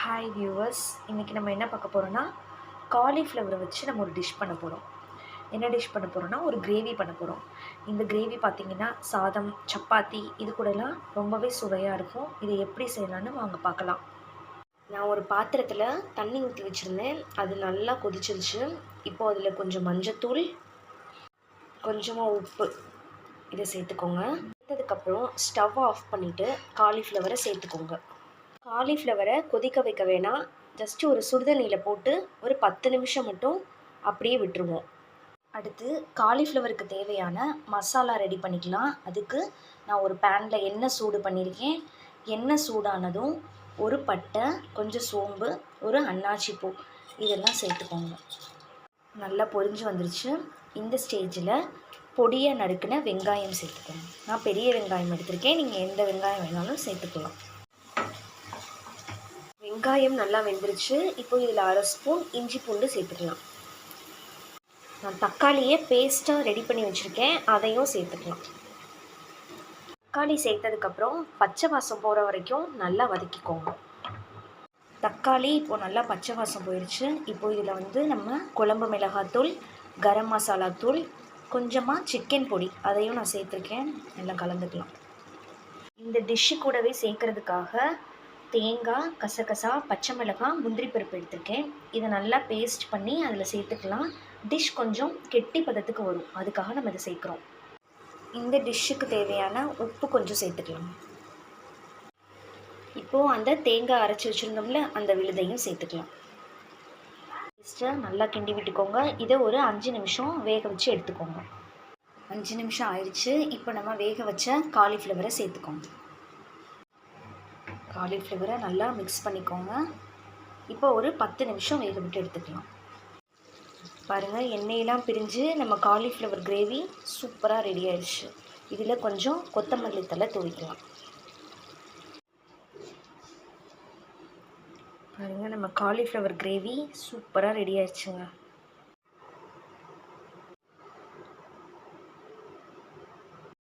Hi viewers, இன்றைக்கி நம்ம என்ன பார்க்க போகிறோன்னா காலிஃப்ளவரை வச்சு நம்ம ஒரு டிஷ் பண்ண போகிறோம். என்ன டிஷ் பண்ண போகிறோன்னா ஒரு கிரேவி பண்ண போகிறோம். இந்த கிரேவி பார்த்திங்கன்னா சாதம், சப்பாத்தி இது கூடலாம் ரொம்பவே சுவையாக இருக்கும். இதை எப்படி செய்யலான்னு வாங்க பார்க்கலாம். நான் ஒரு பாத்திரத்தில் தண்ணி ஊற்றி வச்சுருந்தேன். அது நல்லா கொதிச்சிருச்சு. இப்போது அதில் கொஞ்சம் மஞ்சத்தூள், கொஞ்சமாக உப்பு இதை சேர்த்துக்கோங்க. சேர்த்ததுக்கப்புறம் ஸ்டவ் ஆஃப் பண்ணிவிட்டு காலிஃப்ளவரை சேர்த்துக்கோங்க. காலிஃப்ளவரை கொதிக்க வைக்க வேணாம், ஜஸ்ட்டு ஒரு சுடுதண்ணியில் போட்டு ஒரு 10 நிமிஷம் மட்டும் அப்படியே விட்டுருவோம். அடுத்து காலிஃப்ளவருக்கு தேவையான மசாலா ரெடி பண்ணிக்கலாம். அதுக்கு நான் ஒரு பேனில் எண்ணெய் சூடு பண்ணியிருக்கேன். எண்ணெய் சூடானதும் ஒரு பட்டை, கொஞ்சம் சோம்பு, ஒரு அன்னாச்சி பூ இதெல்லாம் சேர்த்துக்கோங்க. நல்லா பொரிஞ்சு வந்துருச்சு. இந்த ஸ்டேஜில் பொடியாக நறுக்கின வெங்காயம் சேர்த்துக்கோங்க. நான் பெரிய வெங்காயம் எடுத்திருக்கேன், நீங்கள் எந்த வெங்காயம் வேணாலும் சேர்த்துக்கலாம். வெங்காயம் நல்லா வெந்துருச்சு. இப்போ இதில் 1/2 ஸ்பூன் இஞ்சி பூண்டு சேர்த்துக்கலாம். நான் தக்காளியே பேஸ்ட்டாக ரெடி பண்ணி வச்சுருக்கேன், அதையும் சேர்த்துக்கலாம். தக்காளி சேர்த்ததுக்கப்புறம் பச்சை வாசம் போகிற வரைக்கும் நல்லா வதக்கிக்கோங்க. தக்காளி இப்போது நல்லா பச்சை வாசம் போயிடுச்சு. இப்போ இதில் நம்ம குழம்பு மிளகாத்தூள், கரம் மசாலா தூள், கொஞ்சமாக சிக்கன் பொடி அதையும் நான் சேர்த்துருக்கேன். நல்லா கலந்துக்கலாம். இந்த டிஷ்ஷு கூடவே சேர்க்குறதுக்காக தேங்காய், கசகசா, பச்சை மிளகாய், முந்திரி பருப்பு எடுத்துருக்கேன். இதை நல்லா பேஸ்ட் பண்ணி அதில் சேர்த்துக்கலாம். டிஷ் கொஞ்சம் கெட்டி பதத்துக்கு வரும், அதுக்காக நம்ம இதை சேர்க்குறோம். இந்த டிஷ்ஷுக்கு தேவையான உப்பு கொஞ்சம் சேர்த்துக்கலாம். இப்போது அந்த தேங்காய் அரைச்சி வச்சுருந்தோம்ல, அந்த விழுதையும் சேர்த்துக்கலாம். பேஸ்ட்டை நல்லா கிண்டி விட்டுக்கோங்க. இதை ஒரு 5 நிமிஷம் வேக வச்சு எடுத்துக்கோங்க. 5 நிமிஷம் ஆயிடுச்சு. இப்போ நம்ம வேக வச்ச காலிஃப்ளவரை சேர்த்துக்கோங்க. காலிஃப்ளவரை நல்லா மிக்ஸ் பண்ணிக்கோங்க. இப்போ ஒரு 10 நிமிஷம் வேக விட்டு எடுத்துக்கலாம். பாருங்கள், எண்ணெயெல்லாம் பிரிஞ்சு நம்ம காலிஃப்ளவர் கிரேவி சூப்பராக ரெடி ஆயிடுச்சு. இதில் கொஞ்சம் கொத்தமல்லி தழை தூவிக்கலாம். பாருங்கள், நம்ம காலிஃப்ளவர் கிரேவி சூப்பராக ரெடி ஆயிடுச்சுங்க.